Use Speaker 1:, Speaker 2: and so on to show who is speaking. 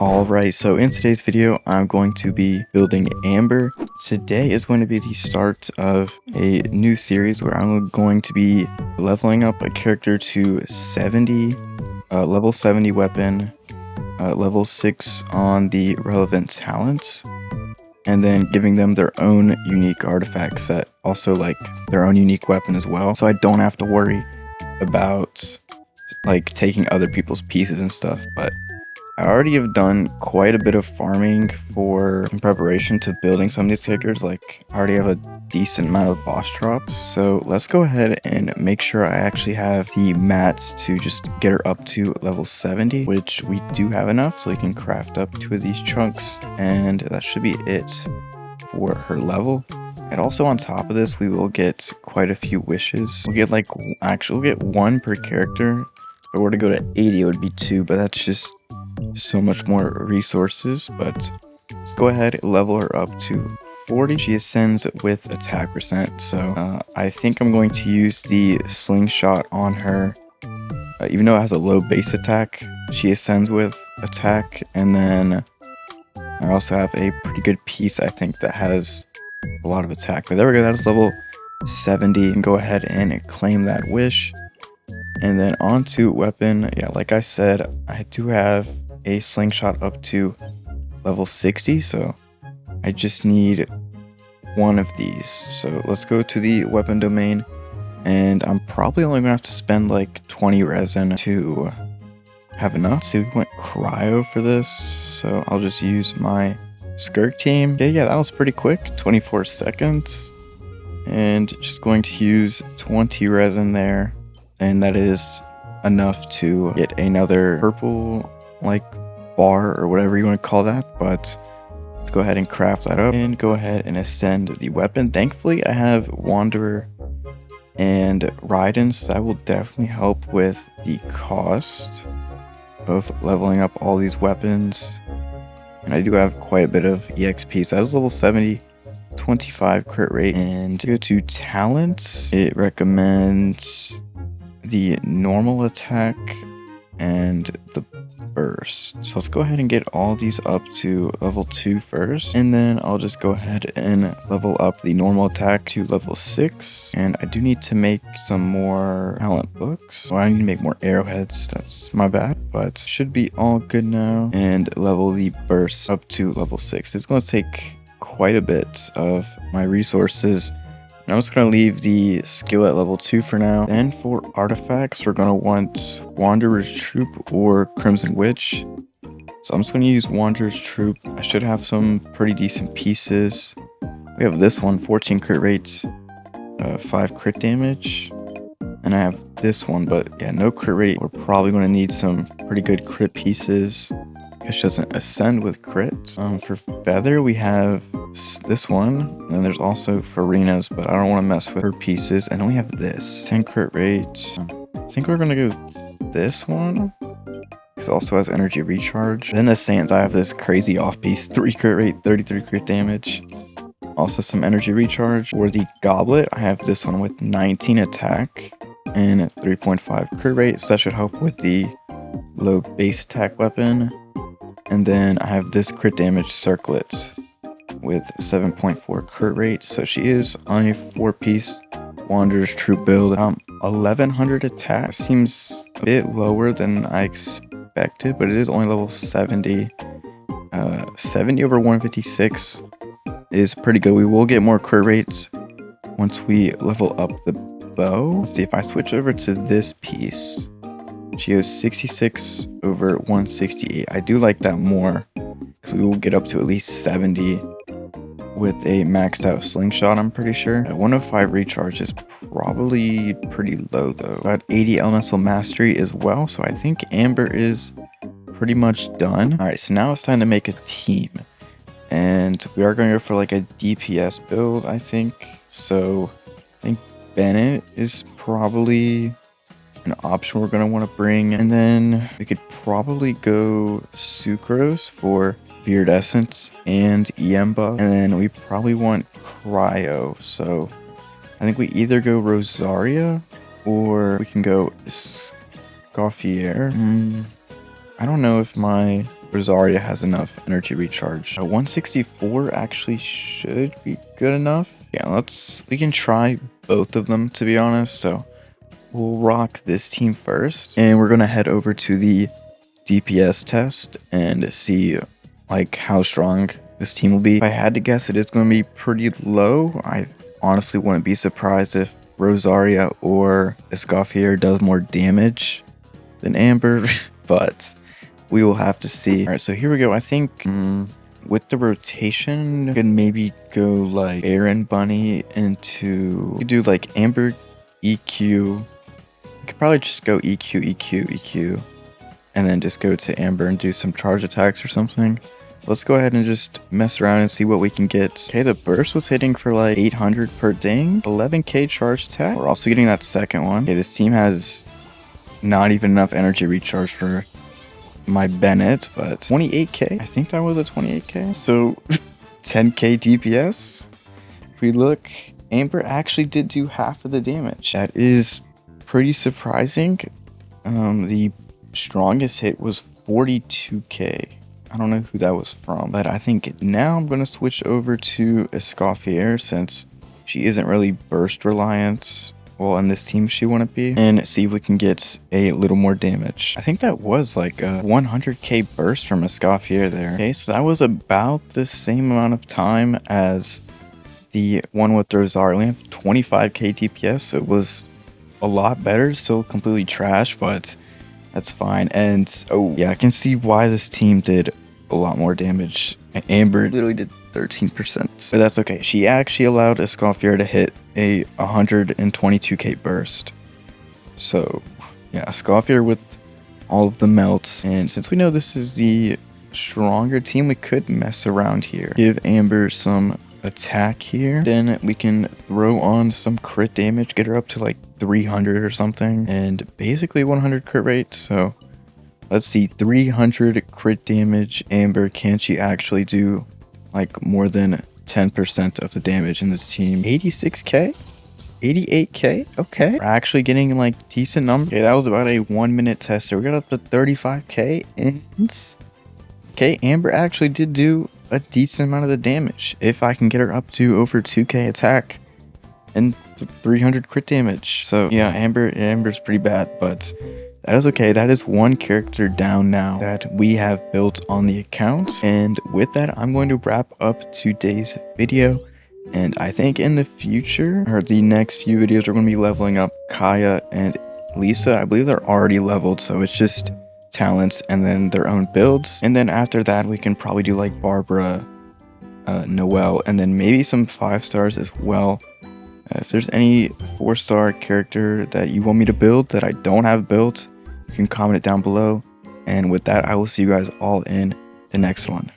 Speaker 1: Alright, so in today's video, I'm going to be building Amber. Today is going to be the start of a new series where I'm going to be leveling up a character to 70, level 70 weapon, level 6 on the relevant talents, and then giving them their own unique artifact set, also like their own unique weapon as well, so I don't have to worry about like taking other people's pieces and stuff. But I already have done quite a bit of farming in preparation to building some of these characters. Like, I already have a decent amount of boss drops. So let's go ahead and make sure I actually have the mats to just get her up to level 70, which we do have enough, so we can craft up 2 of these chunks, and that should be it for her level. And also on top of this, we will get quite a few wishes. We'll get we'll get 1 per character. If I were to go to 80, it would be 2, but that's just so much more resources. But let's go ahead and level her up to 40. She ascends with attack percent, so I think I'm going to use the slingshot on her. Even though it has a low base attack, she ascends with attack, and then I also have a pretty good piece, I think, that has a lot of attack. But there we go, that's level 70, and go ahead and claim that wish. And then on to weapon. Yeah, like I said, I do have a slingshot up to level 60, so I just need 1 of these. So let's go to the weapon domain, and I'm probably only gonna have to spend like 20 resin to have enough. See, we went cryo for this, so I'll just use my Skirk team. Yeah, that was pretty quick, 24 seconds. And just going to use 20 resin there, and that is enough to get another purple like bar or whatever you want to call that. But let's go ahead and craft that up and go ahead and ascend the weapon. Thankfully I have Wanderer and Raiden, so that will definitely help with the cost of leveling up all these weapons. And I do have quite a bit of EXP, so that was level 70, 25 crit rate. And to go to talents, it recommends the normal attack and the burst. So let's go ahead and get all these up to level 2 first, and then I'll just go ahead and level up the normal attack to level 6. And I do need to make some more talent books. Well, I need to make more arrowheads, that's my bad, but should be all good now. And level the burst up to level 6. It's going to take quite a bit of my resources. I'm just going to leave the skill at level 2 for now. Then for artifacts, we're going to want Wanderer's Troop or Crimson Witch. So I'm just going to use Wanderer's Troop. I should have some pretty decent pieces. We have this one, 14 crit rate, 5 crit damage. And I have this one, but yeah, no crit rate. We're probably going to need some pretty good crit pieces, because she doesn't ascend with crits. For feather, we have this one, and then there's also Farina's, but I don't want to mess with her pieces. And then we have this 10 crit rate. I think we're gonna go this one, because it also has energy recharge. Then the Sands, I have this crazy off piece, 3 crit rate, 33 crit damage, also some energy recharge. For the goblet, I have this one with 19 attack and 3.5 crit rate, so that should help with the low base attack weapon. And then I have this crit damage circlet with 7.4 crit rate. So she is on a 4-piece Wanderer's Troop build. 1100 attack seems a bit lower than I expected, but it is only level 70. 70 over 156 is pretty good. We will get more crit rates once we level up the bow. Let's see, if I switch over to this piece, she goes 66 over 168. I do like that more, because we will get up to at least 70 with a maxed out slingshot, I'm pretty sure. At 105 recharge is probably pretty low though. About 80 elemental mastery as well, so I think Amber is pretty much done. Alright, so now it's time to make a team. And we are going to go for like a DPS build, I think. So I think Bennett is probably an option we're going to want to bring. And then we could probably go Sucrose for Viridescence and EM buff. And then we probably want Cryo. So I think we either go Rosaria or we can go Scoffier. I don't know if my Rosaria has enough energy recharge. 164 actually should be good enough. Yeah, we can try both of them, to be honest. So we'll rock this team first, and we're gonna head over to the DPS test and see like how strong this team will be. If I had to guess, it is going to be pretty low. I honestly wouldn't be surprised if Rosaria or Escoffier does more damage than Amber, but we will have to see. All right, so here we go. I think with the rotation, I could maybe go like Baron Bunny into, you could do like Amber EQ. You could probably just go EQ, EQ, EQ, and then just go to Amber and do some charge attacks or something. Let's go ahead and just mess around and see what we can get. Okay, the burst was hitting for like 800 per ding, 11k charge attack. We're also getting that second one. Okay, this team has not even enough energy recharge for my Bennett, but 28k. I think that was a 28k. So 10k DPS. If we look, Amber actually did do half of the damage. That is pretty surprising. The strongest hit was 42k. I don't know who that was from, but I think now I'm going to switch over to Escoffier since she isn't really burst reliant. Well, on this team she wouldn't be, and see if we can get a little more damage. I think that was like a 100k burst from Escoffier there. Okay, so that was about the same amount of time as the one with Rosaria. We have 25k DPS, so it was a lot better. Still completely trash, but that's fine. And oh yeah, I can see why this team did a lot more damage. Amber literally did 13%, but that's okay. She actually allowed Escoffier to hit a 122k burst. So yeah, Escoffier with all of the melts. And since we know this is the stronger team, we could mess around here. Give Amber some attack here, then we can throw on some crit damage, get her up to like 300 or something, and basically 100 crit rate. So let's see, 300 crit damage. Amber, can she actually do like more than 10% of the damage in this team? 86k, 88k. Okay, we're actually getting like decent numbers. Okay, that was about a 1 minute tester. We got up to 35k, and okay, Amber actually did do a decent amount of the damage. If I can get her up to over 2k attack and 300 crit damage. So yeah, Amber's pretty bad, but that is okay. That is one character down now that we have built on the account. And with that, I'm going to wrap up today's video. And I think in the future, or the next few videos, we're going to be leveling up Kaya and Lisa. I believe they're already leveled, so it's just talents and then their own builds. And then after that, we can probably do like Barbara, Noelle, and then maybe some 5 stars as well. If there's any 4-star character that you want me to build that I don't have built, you can comment it down below. And with that, I will see you guys all in the next one.